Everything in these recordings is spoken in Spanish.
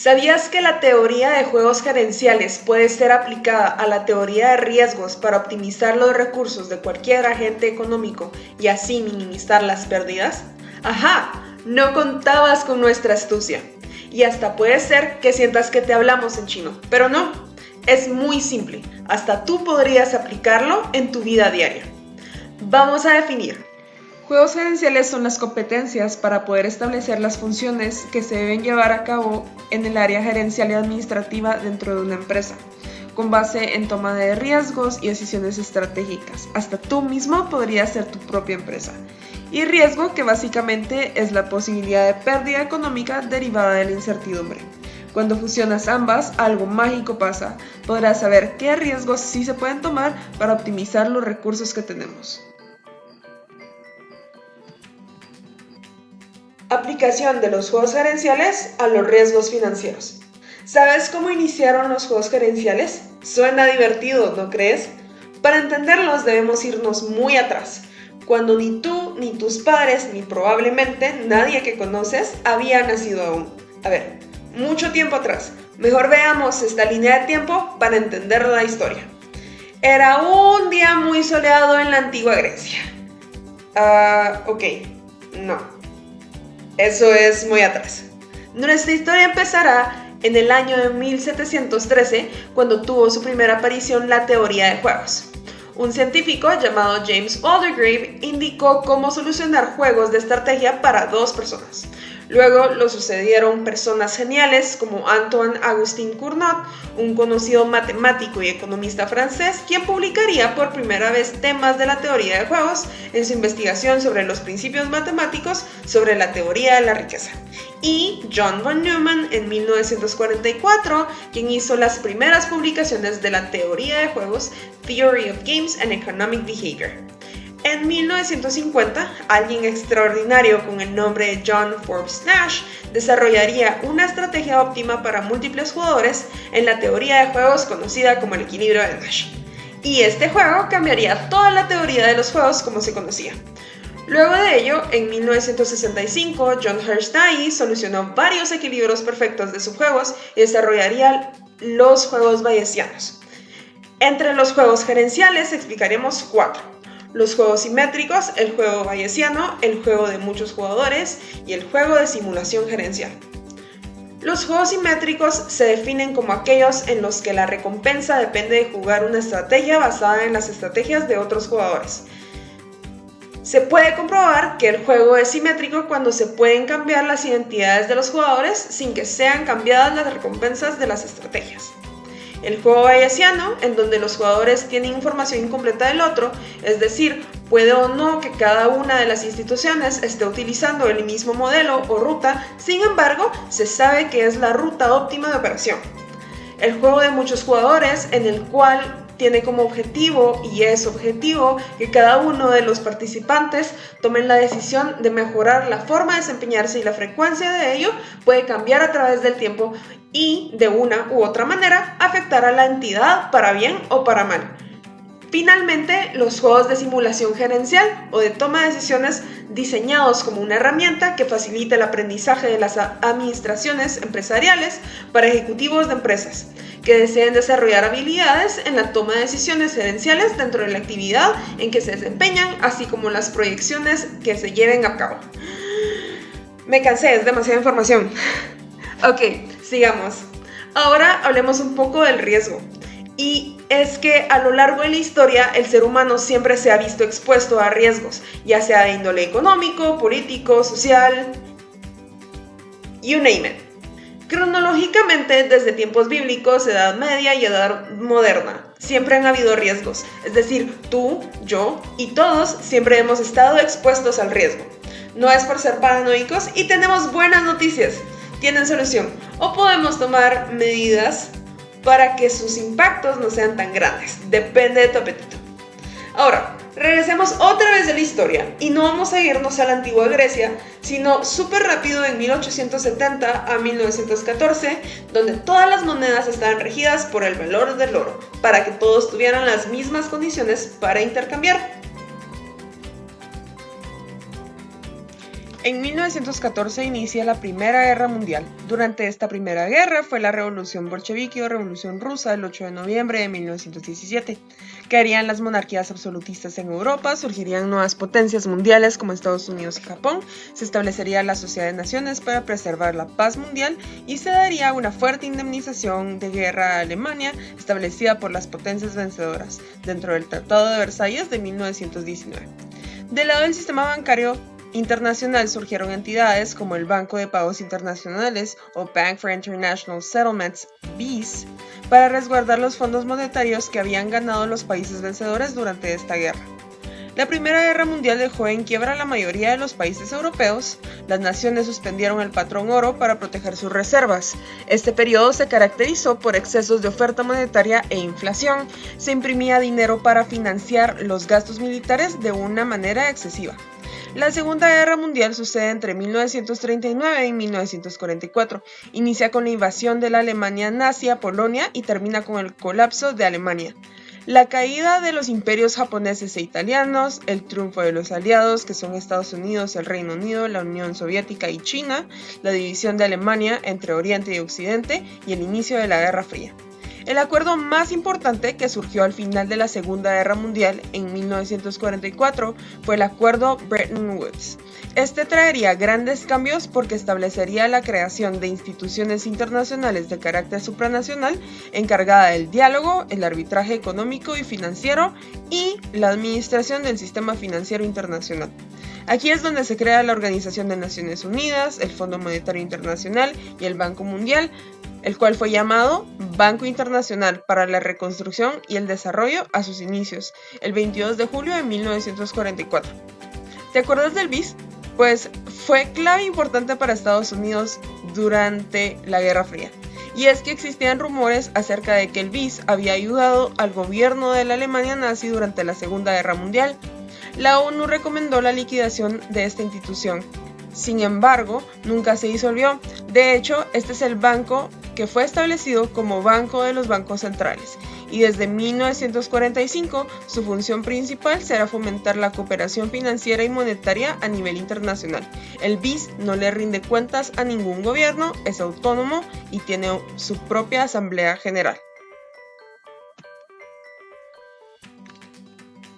¿Sabías que la teoría de juegos gerenciales puede ser aplicada a la teoría de riesgos para optimizar los recursos de cualquier agente económico y así minimizar las pérdidas? ¡Ajá! No contabas con nuestra astucia. Y hasta puede ser que sientas que te hablamos en chino, pero no. Es muy simple. Hasta tú podrías aplicarlo en tu vida diaria. Vamos a definir. Juegos gerenciales son las competencias para poder establecer las funciones que se deben llevar a cabo en el área gerencial y administrativa dentro de una empresa, con base en toma de riesgos y decisiones estratégicas. Hasta tú mismo podrías ser tu propia empresa. Y riesgo, que básicamente es la posibilidad de pérdida económica derivada de la incertidumbre. Cuando fusionas ambas, algo mágico pasa. Podrás saber qué riesgos sí se pueden tomar para optimizar los recursos que tenemos. Aplicación de los juegos gerenciales a los riesgos financieros. ¿Sabes cómo iniciaron los juegos gerenciales? Suena divertido, ¿no crees? Para entenderlos debemos irnos muy atrás, cuando ni tú, ni tus padres, ni probablemente nadie que conoces había nacido aún. A ver, mucho tiempo atrás. Mejor veamos esta línea de tiempo para entender la historia. Era un día muy soleado en la antigua Grecia. No. Eso es muy atrás. Nuestra historia empezará en el año de 1713, cuando tuvo su primera aparición la teoría de juegos. Un científico llamado James Aldergrave indicó cómo solucionar juegos de estrategia para dos personas. Luego lo sucedieron personas geniales como Antoine-Auguste Cournot, un conocido matemático y economista francés, quien publicaría por primera vez temas de la teoría de juegos en su investigación sobre los principios matemáticos sobre la teoría de la riqueza. Y John von Neumann en 1944, quien hizo las primeras publicaciones de la teoría de juegos, Theory of Games and Economic Behavior. En 1950, alguien extraordinario con el nombre de John Forbes Nash desarrollaría una estrategia óptima para múltiples jugadores en la teoría de juegos conocida como el equilibrio de Nash. Y este juego cambiaría toda la teoría de los juegos como se conocía. Luego de ello, en 1965, John Hershey solucionó varios equilibrios perfectos de subjuegos y desarrollaría los juegos bayesianos. Entre los juegos gerenciales explicaremos 4. Los juegos simétricos, el juego bayesiano, el juego de muchos jugadores y el juego de simulación gerencial. Los juegos simétricos se definen como aquellos en los que la recompensa depende de jugar una estrategia basada en las estrategias de otros jugadores. Se puede comprobar que el juego es simétrico cuando se pueden cambiar las identidades de los jugadores sin que sean cambiadas las recompensas de las estrategias. El juego bayesiano, en donde los jugadores tienen información incompleta del otro, es decir, puede o no que cada una de las instituciones esté utilizando el mismo modelo o ruta, sin embargo, se sabe que es la ruta óptima de operación. El juego de muchos jugadores, en el cual tiene como objetivo, y es objetivo, que cada uno de los participantes tomen la decisión de mejorar la forma de desempeñarse y la frecuencia de ello puede cambiar a través del tiempo y, de una u otra manera, afectar a la entidad para bien o para mal. Finalmente, los juegos de simulación gerencial o de toma de decisiones diseñados como una herramienta que facilita el aprendizaje de las administraciones empresariales para ejecutivos de empresas que deseen desarrollar habilidades en la toma de decisiones gerenciales dentro de la actividad en que se desempeñan, así como las proyecciones que se lleven a cabo. Me cansé, es demasiada información. Ok, sigamos. Ahora hablemos un poco del riesgo. Y es que a lo largo de la historia el ser humano siempre se ha visto expuesto a riesgos, ya sea de índole económico, político, social, you name it. Cronológicamente, desde tiempos bíblicos, Edad Media y Edad Moderna, siempre han habido riesgos. Es decir, tú, yo y todos siempre hemos estado expuestos al riesgo. No es por ser paranoicos y tenemos buenas noticias. Tienen solución. O podemos tomar medidas para que sus impactos no sean tan grandes. Depende de tu apetito. Ahora, regresemos otra vez de la historia y no vamos a irnos a la antigua Grecia, sino súper rápido en 1870 a 1914, donde todas las monedas estaban regidas por el valor del oro, para que todos tuvieran las mismas condiciones para intercambiar. En 1914 inicia la Primera Guerra Mundial. Durante esta Primera Guerra fue la Revolución Bolchevique o Revolución Rusa el 8 de noviembre de 1917. Caerían las monarquías absolutistas en Europa, surgirían nuevas potencias mundiales como Estados Unidos y Japón, se establecería la Sociedad de Naciones para preservar la paz mundial y se daría una fuerte indemnización de guerra a Alemania establecida por las potencias vencedoras dentro del Tratado de Versalles de 1919. Del lado del sistema bancario internacional surgieron entidades como el Banco de Pagos Internacionales o Bank for International Settlements, BIS, para resguardar los fondos monetarios que habían ganado los países vencedores durante esta guerra. La Primera Guerra Mundial dejó en quiebra a la mayoría de los países europeos. Las naciones suspendieron el patrón oro para proteger sus reservas. Este periodo se caracterizó por excesos de oferta monetaria e inflación. Se imprimía dinero para financiar los gastos militares de una manera excesiva. La Segunda Guerra Mundial sucede entre 1939 y 1944. Inicia con la invasión de la Alemania nazi a Polonia y termina con el colapso de Alemania. La caída de los imperios japoneses e italianos, el triunfo de los aliados, que son Estados Unidos, el Reino Unido, la Unión Soviética y China, la división de Alemania entre Oriente y Occidente y el inicio de la Guerra Fría. El acuerdo más importante que surgió al final de la Segunda Guerra Mundial en 1944 fue el Acuerdo Bretton Woods. Este traería grandes cambios porque establecería la creación de instituciones internacionales de carácter supranacional encargada del diálogo, el arbitraje económico y financiero y la administración del sistema financiero internacional. Aquí es donde se crea la Organización de Naciones Unidas, el Fondo Monetario Internacional y el Banco Mundial, el cual fue llamado Banco Internacional para la Reconstrucción y el Desarrollo a sus inicios, el 22 de julio de 1944. ¿Te acuerdas del BIS? Pues fue clave importante para Estados Unidos durante la Guerra Fría. Y es que existían rumores acerca de que el BIS había ayudado al gobierno de la Alemania nazi durante la Segunda Guerra Mundial. La ONU recomendó la liquidación de esta institución. Sin embargo, nunca se disolvió. De hecho, este es el banco que fue establecido como Banco de los Bancos Centrales, y desde 1945 su función principal será fomentar la cooperación financiera y monetaria a nivel internacional. El BIS no le rinde cuentas a ningún gobierno, es autónomo y tiene su propia Asamblea General.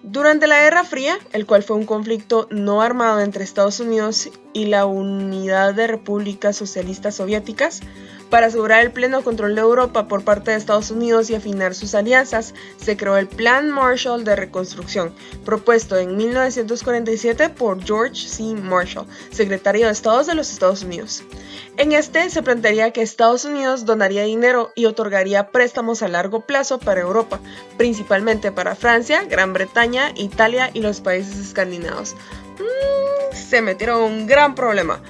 Durante la Guerra Fría, el cual fue un conflicto no armado entre Estados Unidos y la Unidad de Repúblicas Socialistas Soviéticas, para asegurar el pleno control de Europa por parte de Estados Unidos y afinar sus alianzas, se creó el Plan Marshall de Reconstrucción, propuesto en 1947 por George C. Marshall, secretario de Estado de los Estados Unidos. En este se plantearía que Estados Unidos donaría dinero y otorgaría préstamos a largo plazo para Europa, principalmente para Francia, Gran Bretaña, Italia y los países escandinavos. Se metieron en un gran problema,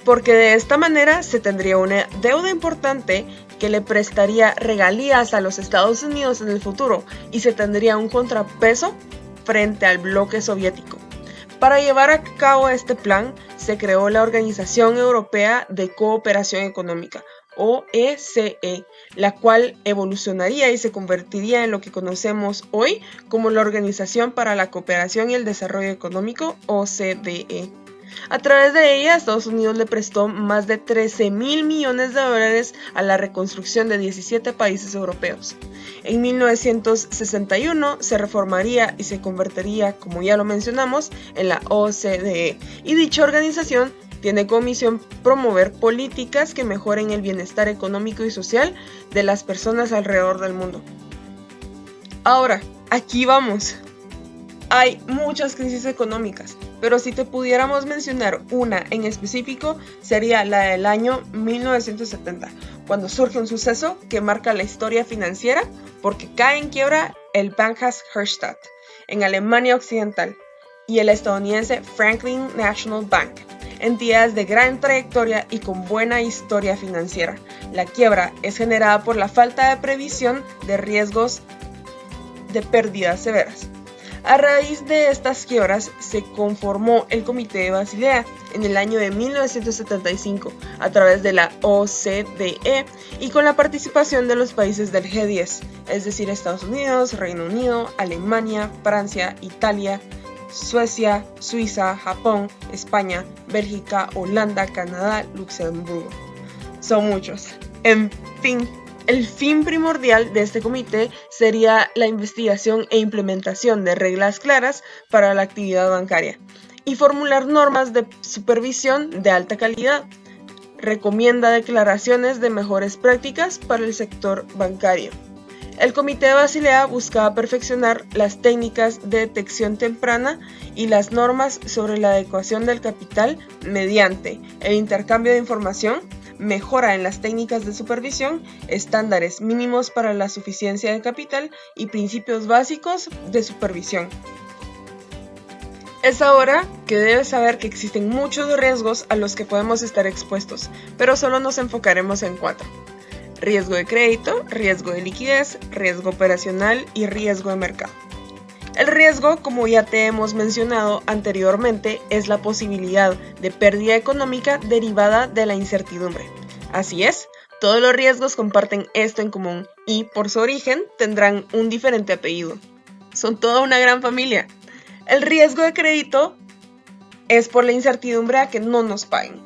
porque de esta manera se tendría una deuda importante que le prestaría regalías a los Estados Unidos en el futuro y se tendría un contrapeso frente al bloque soviético. Para llevar a cabo este plan, se creó la Organización Europea de Cooperación Económica, OECE, la cual evolucionaría y se convertiría en lo que conocemos hoy como la Organización para la Cooperación y el Desarrollo Económico, OCDE. A través de ella, Estados Unidos le prestó más de 13.000 millones de dólares a la reconstrucción de 17 países europeos. En 1961 se reformaría y se convertiría, como ya lo mencionamos, en la OCDE, y dicha organización tiene como misión promover políticas que mejoren el bienestar económico y social de las personas alrededor del mundo. Ahora, aquí vamos. Hay muchas crisis económicas, pero si te pudiéramos mencionar una en específico, sería la del año 1970, cuando surge un suceso que marca la historia financiera porque cae en quiebra el Bankhaus Herstatt en Alemania Occidental y el estadounidense Franklin National Bank, entidades de gran trayectoria y con buena historia financiera. La quiebra es generada por la falta de previsión de riesgos de pérdidas severas. A raíz de estas quiebras se conformó el Comité de Basilea en el año de 1975 a través de la OCDE y con la participación de los países del G10, es decir, Estados Unidos, Reino Unido, Alemania, Francia, Italia Suecia, Suiza, Japón, España, Bélgica, Holanda, Canadá, Luxemburgo. Son muchos. En fin, el fin primordial de este comité sería la investigación e implementación de reglas claras para la actividad bancaria y formular normas de supervisión de alta calidad. Recomienda declaraciones de mejores prácticas para el sector bancario. El Comité de Basilea buscaba perfeccionar las técnicas de detección temprana y las normas sobre la adecuación del capital mediante el intercambio de información, mejora en las técnicas de supervisión, estándares mínimos para la suficiencia de capital y principios básicos de supervisión. Es ahora que debes saber que existen muchos riesgos a los que podemos estar expuestos, pero solo nos enfocaremos en 4. Riesgo de crédito, riesgo de liquidez, riesgo operacional y riesgo de mercado. El riesgo, como ya te hemos mencionado anteriormente, es la posibilidad de pérdida económica derivada de la incertidumbre. Así es, todos los riesgos comparten esto en común y, por su origen, tendrán un diferente apellido. Son toda una gran familia. El riesgo de crédito es por la incertidumbre a que no nos paguen.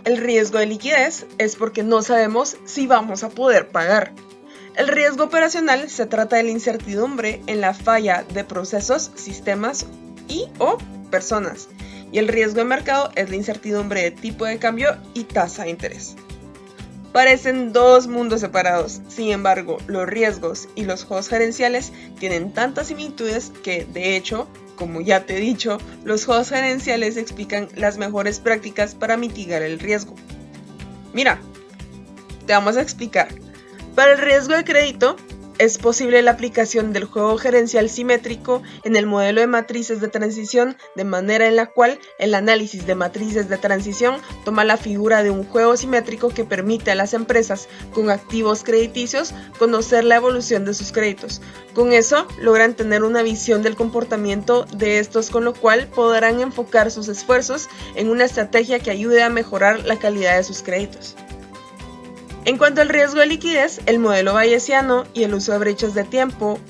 El riesgo de liquidez es porque no sabemos si vamos a poder pagar. El riesgo operacional se trata de la incertidumbre en la falla de procesos, sistemas o personas. Y el riesgo de mercado es la incertidumbre de tipo de cambio y tasa de interés. Parecen dos mundos separados, sin embargo, los riesgos y los juegos gerenciales tienen tantas similitudes que, de hecho, como ya te he dicho, los juegos gerenciales explican las mejores prácticas para mitigar el riesgo. Mira, te vamos a explicar. Para el riesgo de crédito, es posible la aplicación del juego gerencial simétrico en el modelo de matrices de transición, de manera en la cual el análisis de matrices de transición toma la figura de un juego simétrico que permite a las empresas con activos crediticios conocer la evolución de sus créditos. Con eso, logran tener una visión del comportamiento de estos, con lo cual podrán enfocar sus esfuerzos en una estrategia que ayude a mejorar la calidad de sus créditos. En cuanto al riesgo de liquidez, el modelo bayesiano y el uso de brechas de tiempo,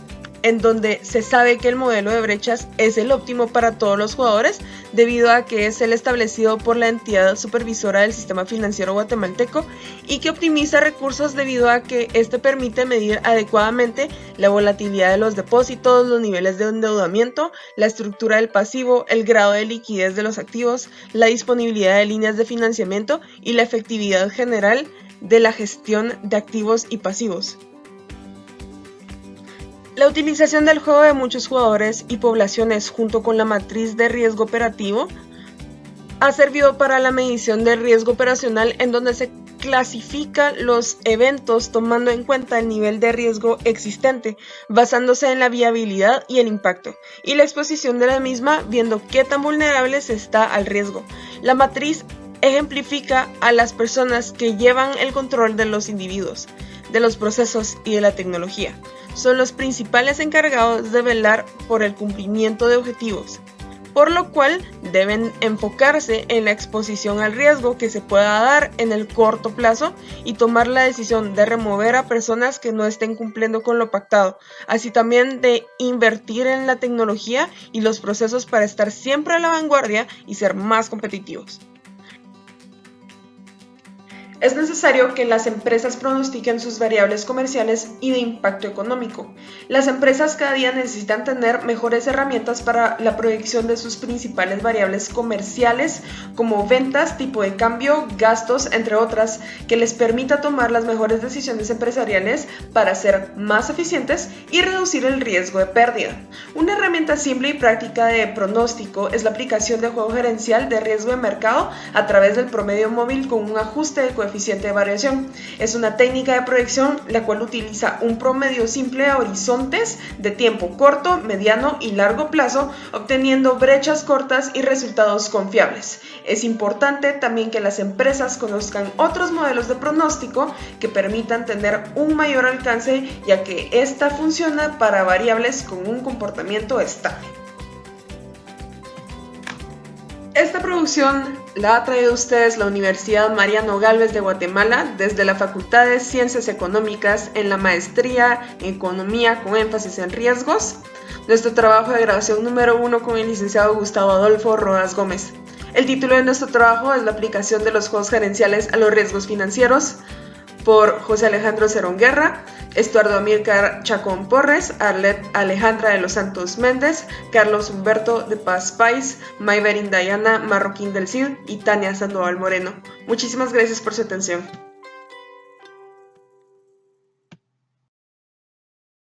en donde se sabe que el modelo de brechas es el óptimo para todos los jugadores debido a que es el establecido por la entidad supervisora del sistema financiero guatemalteco y que optimiza recursos debido a que este permite medir adecuadamente la volatilidad de los depósitos, los niveles de endeudamiento, la estructura del pasivo, el grado de liquidez de los activos, la disponibilidad de líneas de financiamiento y la efectividad general de la gestión de activos y pasivos. La utilización del juego de muchos jugadores y poblaciones junto con la matriz de riesgo operativo ha servido para la medición del riesgo operacional, en donde se clasifica los eventos tomando en cuenta el nivel de riesgo existente, basándose en la viabilidad y el impacto, y la exposición de la misma, viendo qué tan vulnerable se está al riesgo. La matriz ejemplifica a las personas que llevan el control de los individuos, de los procesos y de la tecnología. Son los principales encargados de velar por el cumplimiento de objetivos, por lo cual deben enfocarse en la exposición al riesgo que se pueda dar en el corto plazo y tomar la decisión de remover a personas que no estén cumpliendo con lo pactado, así también de invertir en la tecnología y los procesos para estar siempre a la vanguardia y ser más competitivos. Es necesario que las empresas pronostiquen sus variables comerciales y de impacto económico. Las empresas cada día necesitan tener mejores herramientas para la proyección de sus principales variables comerciales, como ventas, tipo de cambio, gastos, entre otras, que les permita tomar las mejores decisiones empresariales para ser más eficientes y reducir el riesgo de pérdida. Una herramienta simple y práctica de pronóstico es la aplicación del juego gerencial de riesgo de mercado a través del promedio móvil con un ajuste de coeficiente de variación. Es una técnica de proyección la cual utiliza un promedio simple a horizontes de tiempo corto, mediano y largo plazo, obteniendo brechas cortas y resultados confiables. Es importante también que las empresas conozcan otros modelos de pronóstico que permitan tener un mayor alcance, ya que esta funciona para variables con un comportamiento estable. Esta producción la ha traído a ustedes la Universidad Mariano Gálvez de Guatemala desde la Facultad de Ciencias Económicas en la maestría en Economía con énfasis en riesgos, Nuestro trabajo de grabación número 1 con el licenciado Gustavo Adolfo Rodas Gómez. El título de nuestro trabajo es La aplicación de los juegos gerenciales a los riesgos financieros, por José Alejandro Cerón Guerra, Estuardo Amílcar Chacón Porres, Arlet Alejandra de los Santos Méndez, Carlos Humberto de Paz Pais, Mayberin Dayana Marroquín del Cid y Tania Sandoval Moreno. Muchísimas gracias por su atención.